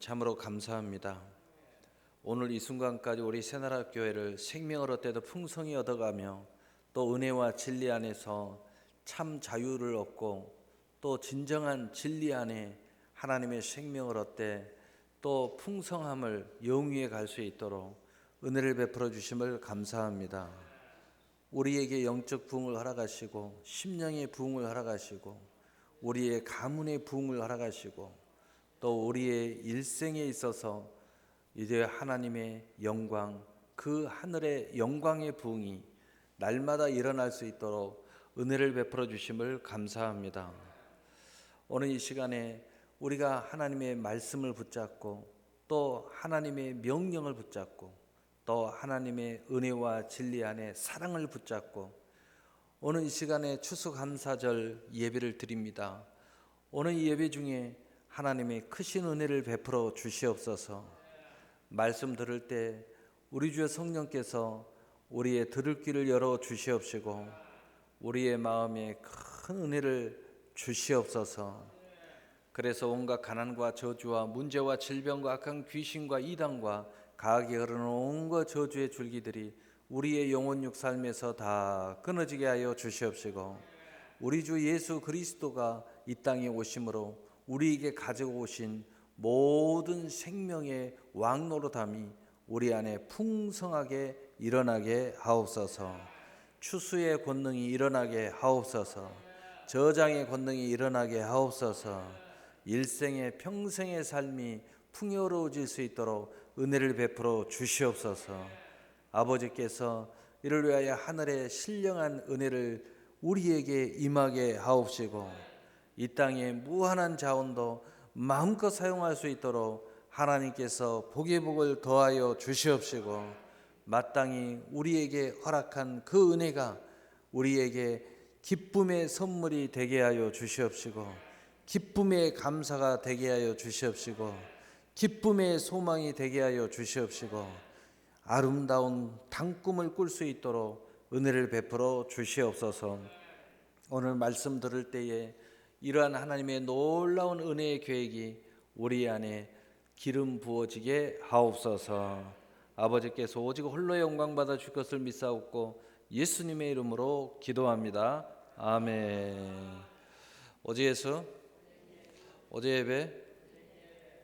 참으로 감사합니다. 오늘 이 순간까지 우리 새나라 교회를 생명을 얻대도 풍성히 얻어가며 또 은혜와 진리 안에서 참 자유를 얻고 또 진정한 진리 안에 하나님의 생명을 얻되 또 풍성함을 영위에 갈 수 있도록 은혜를 베풀어 주심을 감사합니다. 우리에게 영적 부흥을 허락하시고 심령의 부흥을 허락하시고 우리의 가문의 부흥을 허락하시고 또 우리의 일생에 있어서 이제 하나님의 영광, 그 하늘의 영광의 부흥이 날마다 일어날 수 있도록 은혜를 베풀어 주심을 감사합니다. 오늘 이 시간에 우리가 하나님의 말씀을 붙잡고 또 하나님의 명령을 붙잡고 또 하나님의 은혜와 진리 안에 사랑을 붙잡고 오늘 이 시간에 추수감사절 예배를 드립니다. 오늘 이 예배 중에 하나님의 크신 은혜를 베풀어 주시옵소서. 말씀 들을 때 우리 주 성령께서 우리의 들을 귀를 열어 주시옵시고 우리의 마음에 큰 은혜를 주시옵소서. 그래서 온갖 가난과 저주와 문제와 질병과 악한 귀신과 이단과 가하게 흐르는 온갖 저주의 줄기들이 우리의 영혼육 삶에서 다 끊어지게 하여 주시옵시고 우리 주 예수 그리스도가 이 땅에 오심으로 우리에게 가지고 오신 모든 생명의 왕노릇함이 우리 안에 풍성하게 일어나게 하옵소서. 추수의 권능이 일어나게 하옵소서. 저장의 권능이 일어나게 하옵소서. 일생의 평생의 삶이 풍요로워질 수 있도록 은혜를 베풀어 주시옵소서. 아버지께서 이를 위하여 하늘의 신령한 은혜를 우리에게 임하게 하옵시고 이 땅의 무한한 자원도 마음껏 사용할 수 있도록 하나님께서 복의 복을 더하여 주시옵시고 마땅히 우리에게 허락한 그 은혜가 우리에게 기쁨의 선물이 되게 하여 주시옵시고 기쁨의 감사가 되게 하여 주시옵시고 기쁨의 소망이 되게 하여 주시옵시고 아름다운 단꿈을 꿀 수 있도록 은혜를 베풀어 주시옵소서. 오늘 말씀 들을 때에 이러한 하나님의 놀라운 은혜의 계획이 우리 안에 기름 부어지게 하옵소서. 아버지께서 오직 홀로 영광 받아 줄 것을 믿사옵고 예수님의 이름으로 기도합니다. 아멘. 어제 예수, 어제 예배,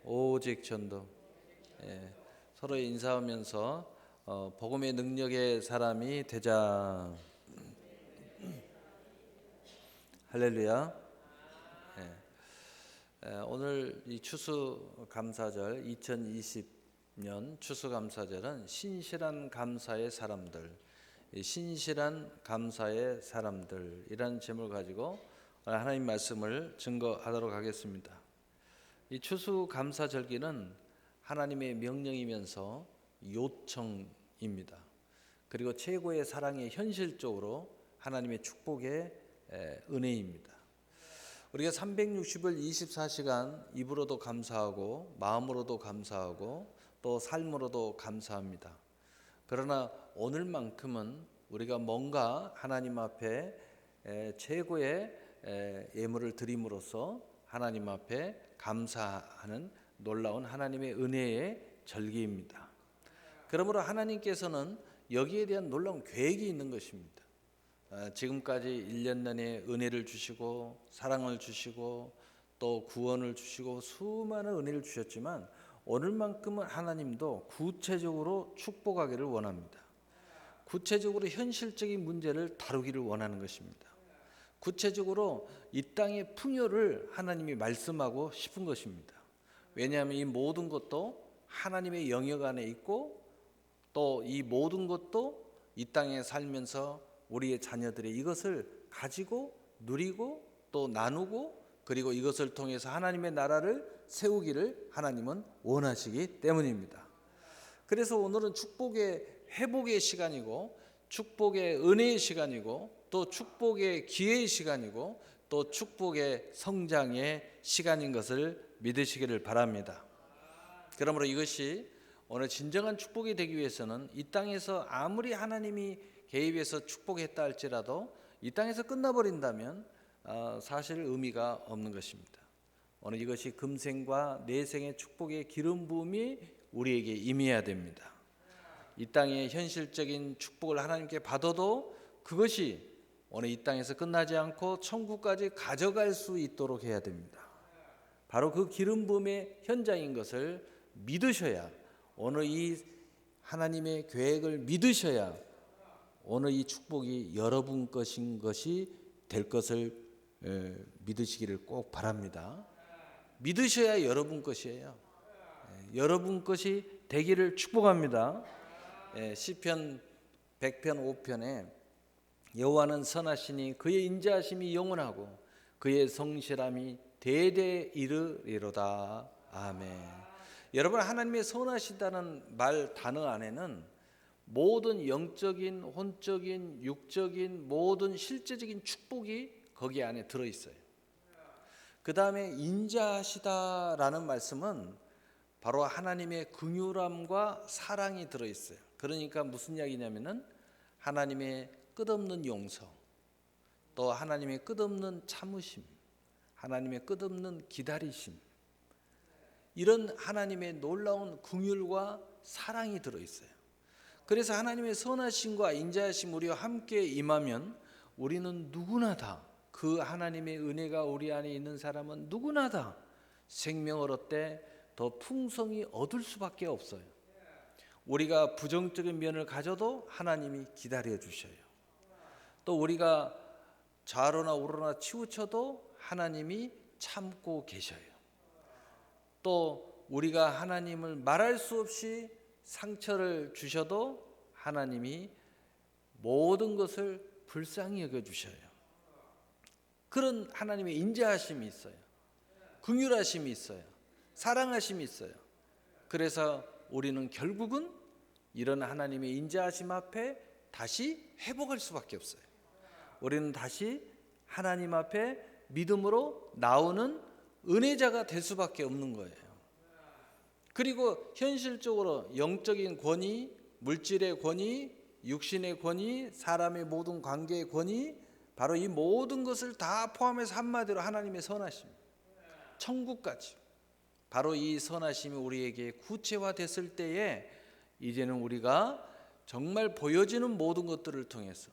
오직 전도. 서로 인사하면서 복음의 능력의 사람이 되자. 할렐루야. 오늘 이 추수감사절 2020년 추수감사절은 신실한 감사의 사람들, 신실한 감사의 사람들이라는 제목을 가지고 하나님 말씀을 증거하도록 하겠습니다. 이 추수감사절기는 하나님의 명령이면서 요청입니다. 그리고 최고의 사랑의 현실적으로 하나님의 축복의 은혜입니다. 우리가 360일 24시간 입으로도 감사하고 마음으로도 감사하고 또 삶으로도 감사합니다. 그러나 오늘만큼은 우리가 뭔가 하나님 앞에 최고의 예물을 드림으로써 하나님 앞에 감사하는 놀라운 하나님의 은혜의 절기입니다. 그러므로 하나님께서는 여기에 대한 놀라운 계획이 있는 것입니다. 지금까지 1년 내내 은혜를 주시고 사랑을 주시고 또 구원을 주시고 수많은 은혜를 주셨지만 오늘만큼은 하나님도 구체적으로 축복하기를 원합니다. 구체적으로 현실적인 문제를 다루기를 원하는 것입니다. 구체적으로 이 땅의 풍요를 하나님이 말씀하고 싶은 것입니다. 왜냐하면 이 모든 것도 하나님의 영역 안에 있고 또 이 모든 것도 이 땅에 살면서 우리의 자녀들이 이것을 가지고 누리고 또 나누고 그리고 이것을 통해서 하나님의 나라를 세우기를 하나님은 원하시기 때문입니다. 그래서 오늘은 축복의 회복의 시간이고 축복의 은혜의 시간이고 또 축복의 기회의 시간이고 또 축복의 성장의 시간인 것을 믿으시기를 바랍니다. 그러므로 이것이 오늘 진정한 축복이 되기 위해서는 이 땅에서 아무리 하나님이 개입해서 축복했다 할지라도 이 땅에서 끝나버린다면 사실 의미가 없는 것입니다. 오늘 이것이 금생과 내생의 축복의 기름 부음이 우리에게 임해야 됩니다. 이 땅의 현실적인 축복을 하나님께 받아도 그것이 오늘 이 땅에서 끝나지 않고 천국까지 가져갈 수 있도록 해야 됩니다. 바로 그 기름 부음의 현장인 것을 믿으셔야, 오늘 이 하나님의 계획을 믿으셔야 오늘 이 축복이 여러분 것인 것이 될 것을 믿으시기를 꼭 바랍니다. 믿으셔야 여러분 것이에요. 여러분 것이 되기를 축복합니다. 시편 100편 5편에 여호와는 선하시니 그의 인자하심이 영원하고 그의 성실함이 대대 이르리로다. 아멘. 여러분, 하나님의 선하시다는 말 단어 안에는 모든 영적인, 혼적인, 육적인 모든 실제적인 축복이 거기 안에 들어있어요. 그 다음에 인자하시다라는 말씀은 바로 하나님의 긍휼함과 사랑이 들어있어요. 그러니까 무슨 이야기냐면은 하나님의 끝없는 용서, 또 하나님의 끝없는 참으심, 하나님의 끝없는 기다리심, 이런 하나님의 놀라운 긍휼과 사랑이 들어있어요. 그래서 하나님의 선하심과 인자하심 우리와 함께 임하면 우리는 누구나 다, 그 하나님의 은혜가 우리 안에 있는 사람은 누구나 다 생명을 얻되 더 풍성히 얻을 수밖에 없어요. 우리가 부정적인 면을 가져도 하나님이 기다려 주셔요. 또 우리가 좌로나 우로나 치우쳐도 하나님이 참고 계셔요. 또 우리가 하나님을 말할 수 없이 상처를 주셔도 하나님이 모든 것을 불쌍히 여겨주셔요. 그런 하나님의 인자하심이 있어요. 긍휼하심이 있어요. 사랑하심이 있어요. 그래서 우리는 결국은 이런 하나님의 인자하심 앞에 다시 회복할 수밖에 없어요. 우리는 다시 하나님 앞에 믿음으로 나오는 은혜자가 될 수밖에 없는 거예요. 그리고 현실적으로 영적인 권위, 물질의 권위, 육신의 권위, 사람의 모든 관계의 권위, 바로 이 모든 것을 다 포함해서 한마디로 하나님의 선하심, 천국까지, 바로 이 선하심이 우리에게 구체화됐을 때에 이제는 우리가 정말 보여지는 모든 것들을 통해서,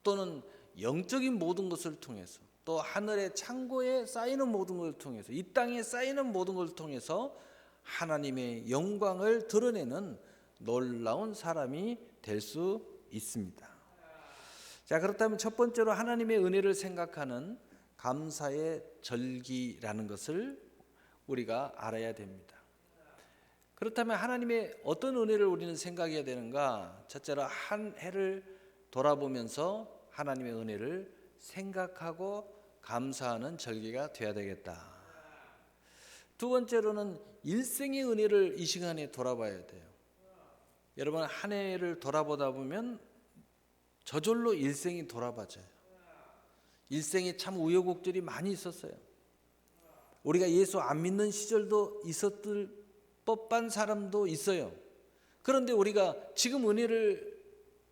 또는 영적인 모든 것을 통해서, 또 하늘의 창고에 쌓이는 모든 것을 통해서, 이 땅에 쌓이는 모든 것을 통해서 하나님의 영광을 드러내는 놀라운 사람이 될 수 있습니다. 자, 그렇다면 첫 번째로 하나님의 은혜를 생각하는 감사의 절기라는 것을 우리가 알아야 됩니다. 그렇다면 하나님의 어떤 은혜를 우리는 생각해야 되는가? 첫째로 한 해를 돌아보면서 하나님의 은혜를 생각하고 감사하는 절기가 되어야 되겠다. 두 번째로는 일생의 은혜를 이 시간에 돌아봐야 돼요. 여러분, 한 해를 돌아보다 보면 저절로 일생이 돌아봐져요. 일생에 참 우여곡절이 많이 있었어요. 우리가 예수 안 믿는 시절도 있었을 법한 사람도 있어요. 그런데 우리가 지금 은혜를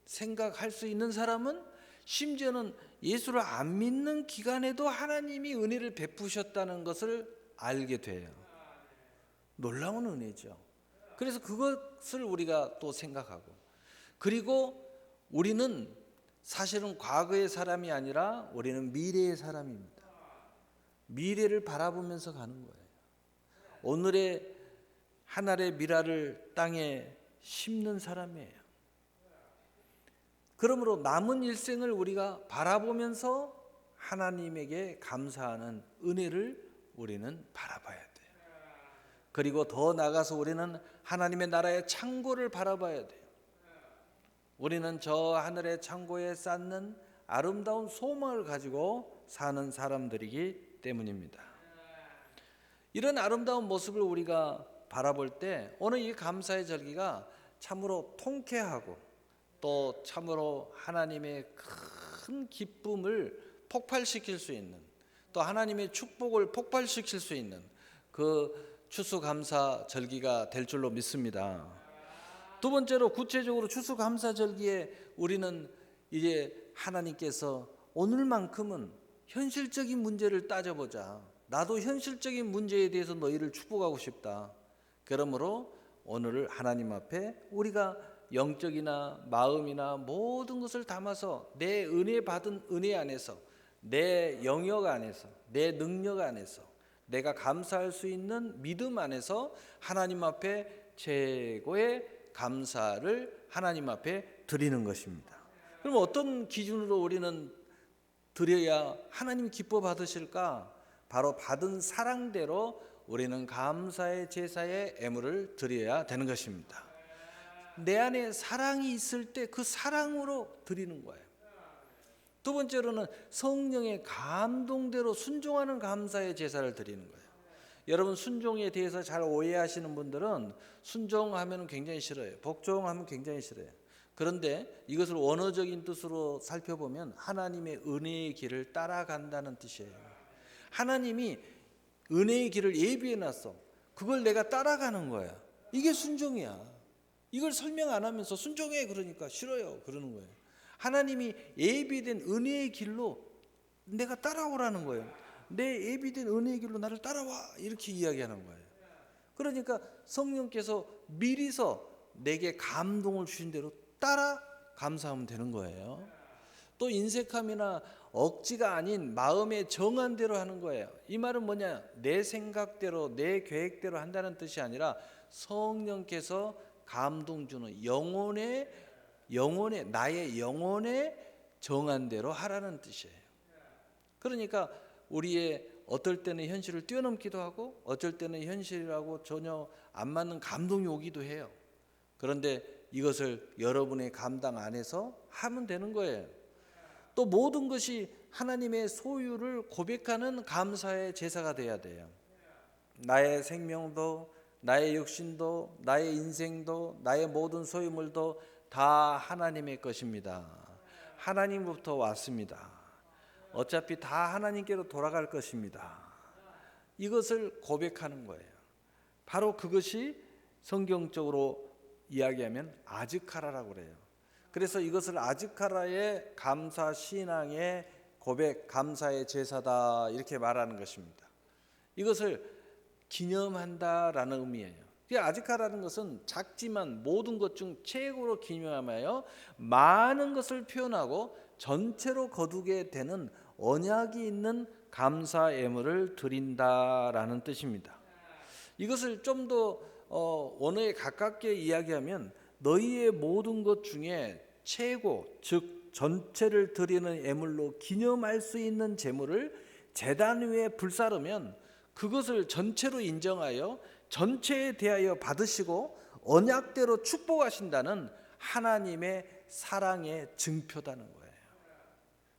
생각할 수 있는 사람은 심지어는 예수를 안 믿는 기간에도 하나님이 은혜를 베푸셨다는 것을 알게 돼요. 놀라운 은혜죠. 그래서 그것을 우리가 또 생각하고, 그리고 우리는 사실은 과거의 사람이 아니라 우리는 미래의 사람입니다. 미래를 바라보면서 가는 거예요. 오늘의 한 알의 미라를 땅에 심는 사람이에요. 그러므로 남은 일생을 우리가 바라보면서 하나님에게 감사하는 은혜를 우리는 바라봐야 돼요. 그리고 더 나아가서 우리는 하나님의 나라의 창고를 바라봐야 돼요. 우리는 저 하늘의 창고에 쌓는 아름다운 소망을 가지고 사는 사람들이기 때문입니다. 이런 아름다운 모습을 우리가 바라볼 때 오늘 이 감사의 절기가 참으로 통쾌하고 또 참으로 하나님의 큰 기쁨을 폭발시킬 수 있는, 또 하나님의 축복을 폭발시킬 수 있는 그 추수감사 절기가 될 줄로 믿습니다. 두 번째로 구체적으로 추수감사절기에 우리는 이제 하나님께서 오늘만큼은 현실적인 문제를 따져보자, 나도 현실적인 문제에 대해서 너희를 축복하고 싶다. 그러므로 오늘을 하나님 앞에 우리가 영적이나 마음이나 모든 것을 담아서 내 은혜 받은 은혜 안에서, 내 영역 안에서, 내 능력 안에서, 내가 감사할 수 있는 믿음 안에서 하나님 앞에 최고의 감사를 하나님 앞에 드리는 것입니다. 그럼 어떤 기준으로 우리는 드려야 하나님 기뻐 받으실까? 바로 받은 사랑대로 우리는 감사의 제사의 예물을 드려야 되는 것입니다. 내 안에 사랑이 있을 때 그 사랑으로 드리는 거예요. 두 번째로는 성령의 감동대로 순종하는 감사의 제사를 드리는 거예요. 여러분, 순종에 대해서 잘 오해하시는 분들은 순종하면 굉장히 싫어요. 복종하면 굉장히 싫어요. 그런데 이것을 원어적인 뜻으로 살펴보면 하나님의 은혜의 길을 따라간다는 뜻이에요. 하나님이 은혜의 길을 예비해 놨어. 그걸 내가 따라가는 거야. 이게 순종이야. 이걸 설명 안 하면서 순종해 그러니까 싫어요 그러는 거예요. 하나님이 예비된 은혜의 길로 내가 따라오라는 거예요. 내 예비된 은혜의 길로 나를 따라와 이렇게 이야기하는 거예요. 그러니까 성령께서 미리서 내게 감동을 주신 대로 따라 감사하면 되는 거예요. 또 인색함이나 억지가 아닌 마음의 정한 대로 하는 거예요. 이 말은 뭐냐? 내 생각대로 내 계획대로 한다는 뜻이 아니라 성령께서 감동 주는 영혼의 나의 영혼의 정한 대로 하라는 뜻이에요. 그러니까 우리의 어떨 때는 현실을 뛰어넘기도 하고 어쩔 때는 현실이라고 전혀 안 맞는 감동이 오기도 해요. 그런데 이것을 여러분의 감당 안에서 하면 되는 거예요. 또 모든 것이 하나님의 소유를 고백하는 감사의 제사가 돼야 돼요. 나의 생명도 나의 육신도 나의 인생도 나의 모든 소유물도 다 하나님의 것입니다. 하나님부터 왔습니다. 어차피 다 하나님께로 돌아갈 것입니다. 이것을 고백하는 거예요. 바로 그것이 성경적으로 이야기하면 아즈카라라고 그래요. 그래서 이것을 아즈카라의 감사 신앙의 고백, 감사의 제사다 이렇게 말하는 것입니다. 이것을 기념한다라는 의미예요. 아즈카라는 것은 작지만 모든 것 중 최고로 기념하여 많은 것을 표현하고 전체로 거두게 되는 언약이 있는 감사 예물을 드린다라는 뜻입니다. 이것을 좀 더 언어에 가깝게 이야기하면 너희의 모든 것 중에 최고, 즉 전체를 드리는 예물로 기념할 수 있는 제물을 제단 위에 불사르면 그것을 전체로 인정하여 전체에 대하여 받으시고 언약대로 축복하신다는 하나님의 사랑의 증표다는 거예요.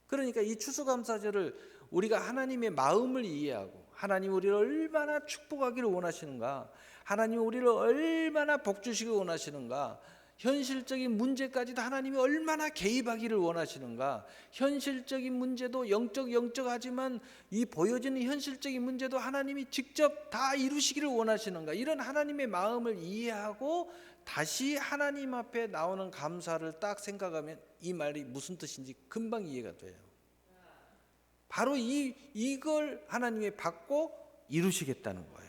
그러니까 이 추수감사절을 우리가 하나님의 마음을 이해하고 하나님 우리를 얼마나 축복하기를 원하시는가, 하나님 우리를 얼마나 복주시기 원하시는가, 현실적인 문제까지도 하나님이 얼마나 개입하기를 원하시는가, 현실적인 문제도 영적하지만 이 보여지는 현실적인 문제도 하나님이 직접 다 이루시기를 원하시는가, 이런 하나님의 마음을 이해하고 다시 하나님 앞에 나오는 감사를 딱 생각하면 이 말이 무슨 뜻인지 금방 이해가 돼요. 바로 이걸 하나님이 받고 이루시겠다는 거예요.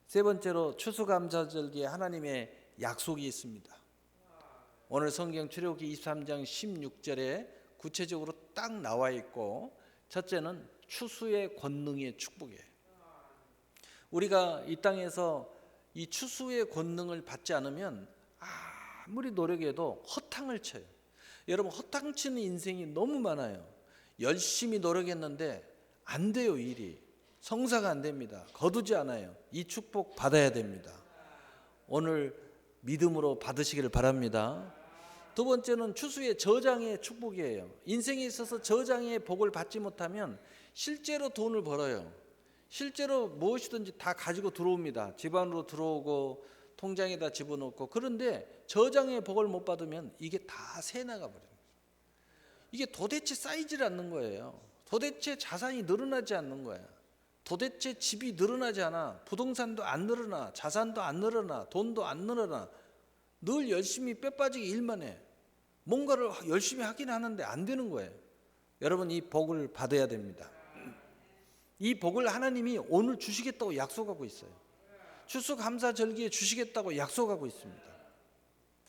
세 번째로 추수감사절기에 하나님의 약속이 있습니다. 오늘 성경 출애굽기 23장 16절에 구체적으로 딱 나와 있고, 첫째는 추수의 권능의 축복이에요. 우리가 이 땅에서 이 추수의 권능을 받지 않으면 아무리 노력해도 허탕을 쳐요. 여러분, 허탕치는 인생이 너무 많아요. 열심히 노력했는데 안 돼요. 일이 성사가 안 됩니다. 거두지 않아요. 이 축복 받아야 됩니다. 오늘 믿음으로 받으시기를 바랍니다. 두 번째는 추수의 저장의 축복이에요. 인생에 있어서 저장의 복을 받지 못하면 실제로 돈을 벌어요. 실제로 무엇이든지 다 가지고 들어옵니다. 집 안으로 들어오고 통장에다 집어넣고. 그런데 저장의 복을 못 받으면 이게 다 새나가 버려요. 이게 도대체 쌓이질 않는 거예요. 도대체 자산이 늘어나지 않는 거예요. 도대체 집이 늘어나지 않아. 부동산도 안 늘어나. 자산도 안 늘어나. 돈도 안 늘어나. 늘 열심히 빼빠지게 일만 해. 뭔가를 열심히 하긴 하는데 안 되는 거예요. 여러분, 이 복을 받아야 됩니다. 이 복을 하나님이 오늘 주시겠다고 약속하고 있어요. 추수감사절기에 주시겠다고 약속하고 있습니다.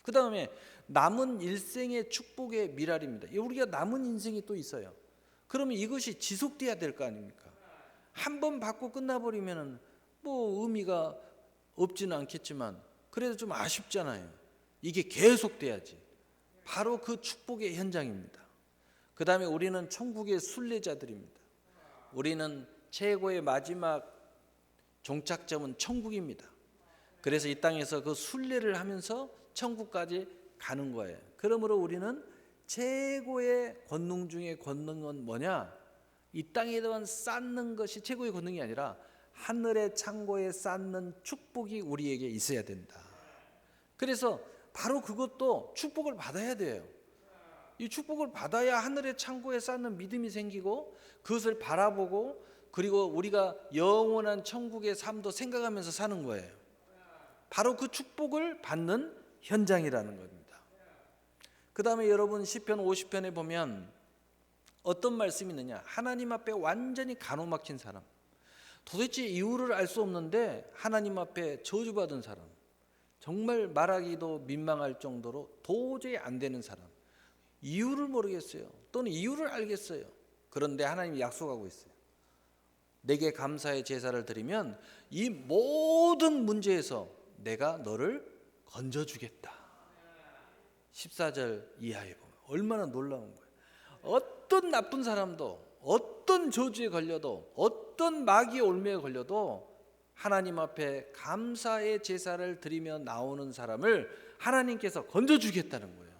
그 다음에 남은 일생의 축복의 미랄입니다. 우리가 남은 인생이 또 있어요. 그러면 이것이 지속돼야 될 거 아닙니까? 한 번 받고 끝나버리면 뭐 의미가 없지는 않겠지만 그래도 좀 아쉽잖아요. 이게 계속돼야지. 바로 그 축복의 현장입니다. 그 다음에 우리는 천국의 순례자들입니다. 우리는 최고의 마지막 종착점은 천국입니다. 그래서 이 땅에서 그 순례를 하면서 천국까지 가는 거예요. 그러므로 우리는 최고의 권능 중에 권능은 뭐냐? 이 땅에만 쌓는 것이 최고의 권능이 아니라 하늘의 창고에 쌓는 축복이 우리에게 있어야 된다. 그래서 바로 그것도 축복을 받아야 돼요. 이 축복을 받아야 하늘의 창고에 쌓는 믿음이 생기고 그것을 바라보고 그리고 우리가 영원한 천국의 삶도 생각하면서 사는 거예요. 바로 그 축복을 받는 현장이라는 겁니다. 그 다음에 여러분 시편 50편에 보면 어떤 말씀이 있느냐? 하나님 앞에 완전히 가로막힌 사람, 도대체 이유를 알 수 없는데 하나님 앞에 저주받은 사람, 정말 말하기도 민망할 정도로 도저히 안 되는 사람, 이유를 모르겠어요. 또는 이유를 알겠어요. 그런데 하나님이 약속하고 있어요. 내게 감사의 제사를 드리면 이 모든 문제에서 내가 너를 건져주겠다. 14절 이하에 보면 얼마나 놀라운 거예요. 어떤 나쁜 사람도, 어떤 저주에 걸려도, 어떤 마귀의 올매에 걸려도 하나님 앞에 감사의 제사를 드리며 나오는 사람을 하나님께서 건져주겠다는 거예요.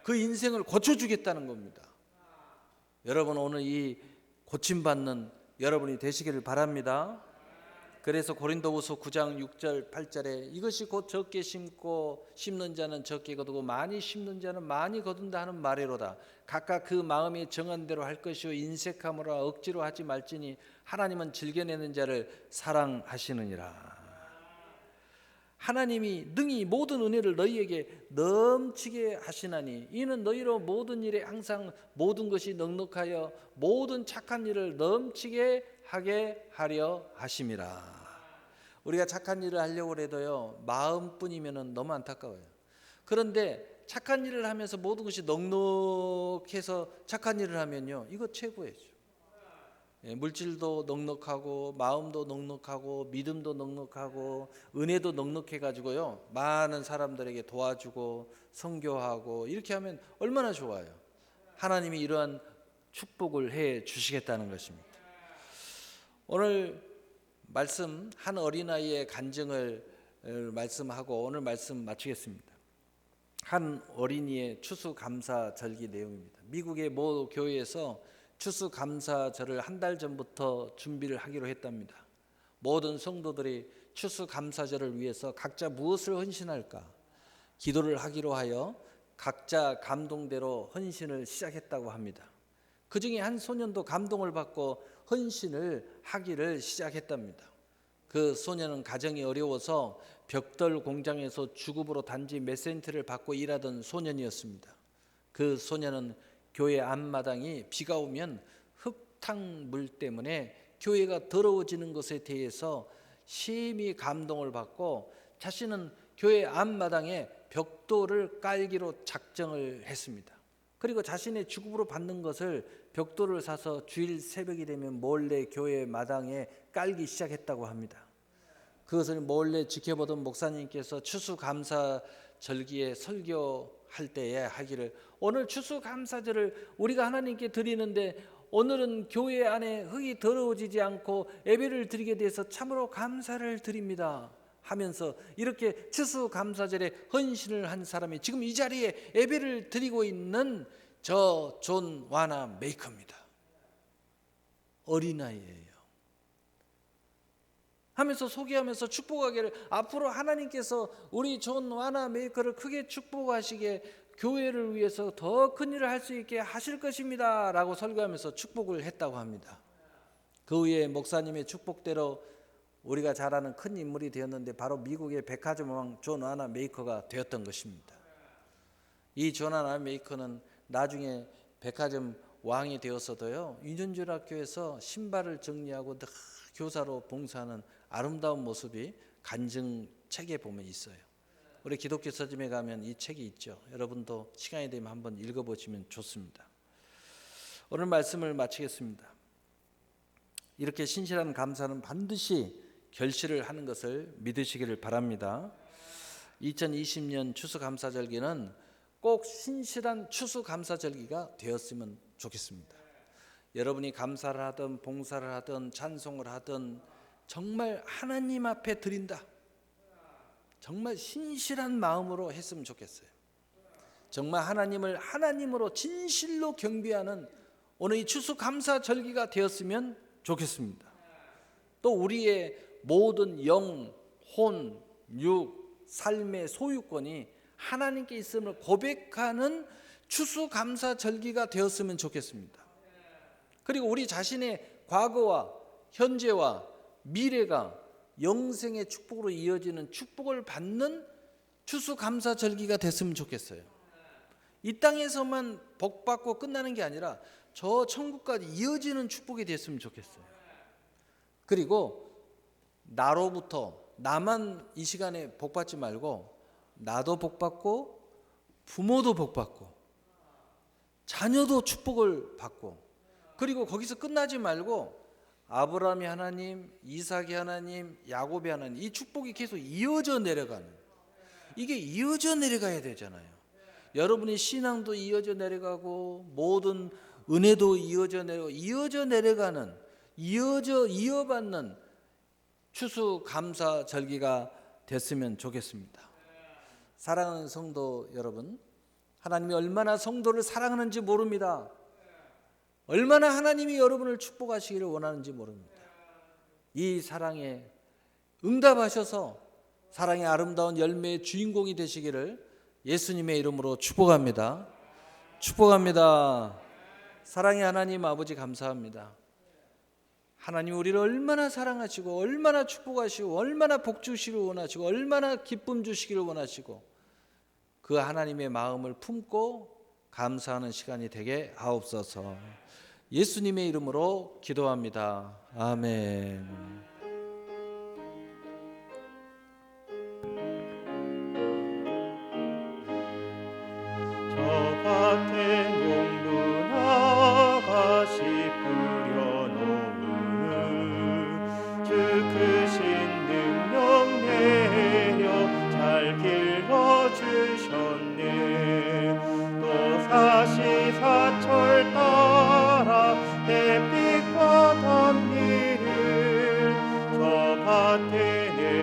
그 인생을 고쳐주겠다는 겁니다. 여러분 오늘 이 고침받는 여러분이 되시기를 바랍니다. 그래서 고린도후서 9장 6절 8절에 이것이 곧 적게 심고 심는 자는 적게 거두고 많이 심는 자는 많이 거둔다 하는 말이로다. 각각 그 마음이 정한 대로 할 것이요 인색함으로 억지로 하지 말지니 하나님은 즐겨내는 자를 사랑하시느니라. 하나님이 능히 모든 은혜를 너희에게 넘치게 하시나니 이는 너희로 모든 일에 항상 모든 것이 넉넉하여 모든 착한 일을 넘치게 하게 하려 하심이라. 우리가 착한 일을 하려고 해도요 마음뿐이면 너무 안타까워요. 그런데 착한 일을 하면서 모든 것이 넉넉해서 착한 일을 하면요 이거 최고예요. 물질도 넉넉하고 마음도 넉넉하고 믿음도 넉넉하고 은혜도 넉넉해 가지고요 많은 사람들에게 도와주고 선교하고 이렇게 하면 얼마나 좋아요. 하나님이 이러한 축복을 해 주시겠다는 것입니다. 오늘 말씀 한 어린아이의 간증을 말씀하고 오늘 말씀 마치겠습니다. 한 어린이의 추수감사절기 내용입니다. 미국의 모 교회에서 추수감사절을 한 달 전부터 준비를 하기로 했답니다. 모든 성도들이 추수감사절을 위해서 각자 무엇을 헌신할까 기도를 하기로 하여 각자 감동대로 헌신을 시작했다고 합니다. 그 중에 한 소년도 감동을 받고 헌신을 하기를 시작했답니다. 그 소년은 가정이 어려워서 벽돌 공장에서 주급으로 단지 몇 센트를 받고 일하던 소년이었습니다. 그 소년은 교회 앞마당이 비가 오면 흙탕물 때문에 교회가 더러워지는 것에 대해서 심히 감동을 받고 자신은 교회 앞마당에 벽돌을 깔기로 작정을 했습니다. 그리고 자신의 주급으로 받는 것을 벽돌을 사서 주일 새벽이 되면 몰래 교회 마당에 깔기 시작했다고 합니다. 그것을 몰래 지켜보던 목사님께서 추수감사절기에 설교할 때에 하기를 오늘 추수감사절을 우리가 하나님께 드리는데 오늘은 교회 안에 흙이 더러워지지 않고 예배를 드리게 돼서 참으로 감사를 드립니다 하면서 이렇게 추수감사절에 헌신을 한 사람이 지금 이 자리에 예배를 드리고 있는 저 존 와나 메이커입니다. 어린아이예요. 하면서 소개하면서 축복하기를 앞으로 하나님께서 우리 존 와나 메이커를 크게 축복하시게 교회를 위해서 더 큰 일을 할 수 있게 하실 것입니다 라고 설교하면서 축복을 했다고 합니다. 그 후에 목사님의 축복대로 우리가 잘 아는 큰 인물이 되었는데 바로 미국의 백화점 왕 존 와나 메이커가 되었던 것입니다. 이 존 와나 메이커는 나중에 백화점 왕이 되었어도요, 윤현주학교에서 신발을 정리하고 늘 교사로 봉사하는 아름다운 모습이 간증책에 보면 있어요. 우리 기독교 서점에 가면 이 책이 있죠. 여러분도 시간이 되면 한번 읽어보시면 좋습니다. 오늘 말씀을 마치겠습니다. 이렇게 신실한 감사는 반드시 결실을 하는 것을 믿으시기를 바랍니다. 2020년 추수감사절기는 꼭 신실한 추수감사절기가 되었으면 좋겠습니다. 여러분이 감사를 하든 봉사를 하든 찬송을 하든 정말 하나님 앞에 드린다, 정말 신실한 마음으로 했으면 좋겠어요. 정말 하나님을 하나님으로 진실로 경배하는 오늘 이 추수감사절기가 되었으면 좋겠습니다. 또 우리의 모든 영, 혼, 육, 삶의 소유권이 하나님께 있음을 고백하는 추수감사절기가 되었으면 좋겠습니다. 그리고 우리 자신의 과거와 현재와 미래가 영생의 축복으로 이어지는 축복을 받는 추수감사절기가 됐으면 좋겠어요. 이 땅에서만 복받고 끝나는 게 아니라 저 천국까지 이어지는 축복이 됐으면 좋겠어요. 그리고 나로부터, 나만 이 시간에 복받지 말고 나도 복받고 부모도 복받고 자녀도 축복을 받고, 그리고 거기서 끝나지 말고 아브라함이 하나님, 이삭이 하나님, 야곱이 하나님, 이 축복이 계속 이어져 내려가는, 이게 이어져 내려가야 되잖아요. 여러분의 신앙도 이어져 내려가고 모든 은혜도 이어져 내려가는, 이어받는 추수감사절기가 됐으면 좋겠습니다. 사랑하는 성도 여러분, 하나님이 얼마나 성도를 사랑하는지 모릅니다. 얼마나 하나님이 여러분을 축복하시기를 원하는지 모릅니다. 이 사랑에 응답하셔서 사랑의 아름다운 열매의 주인공이 되시기를 예수님의 이름으로 축복합니다. 축복합니다. 사랑의 하나님 아버지, 감사합니다. 하나님 우리를 얼마나 사랑하시고 얼마나 축복하시고 얼마나 복 주시기를 원하시고 얼마나 기쁨 주시기를 원하시고 그 하나님의 마음을 품고 감사하는 시간이 되게 하옵소서. 예수님의 이름으로 기도합니다. 아멘.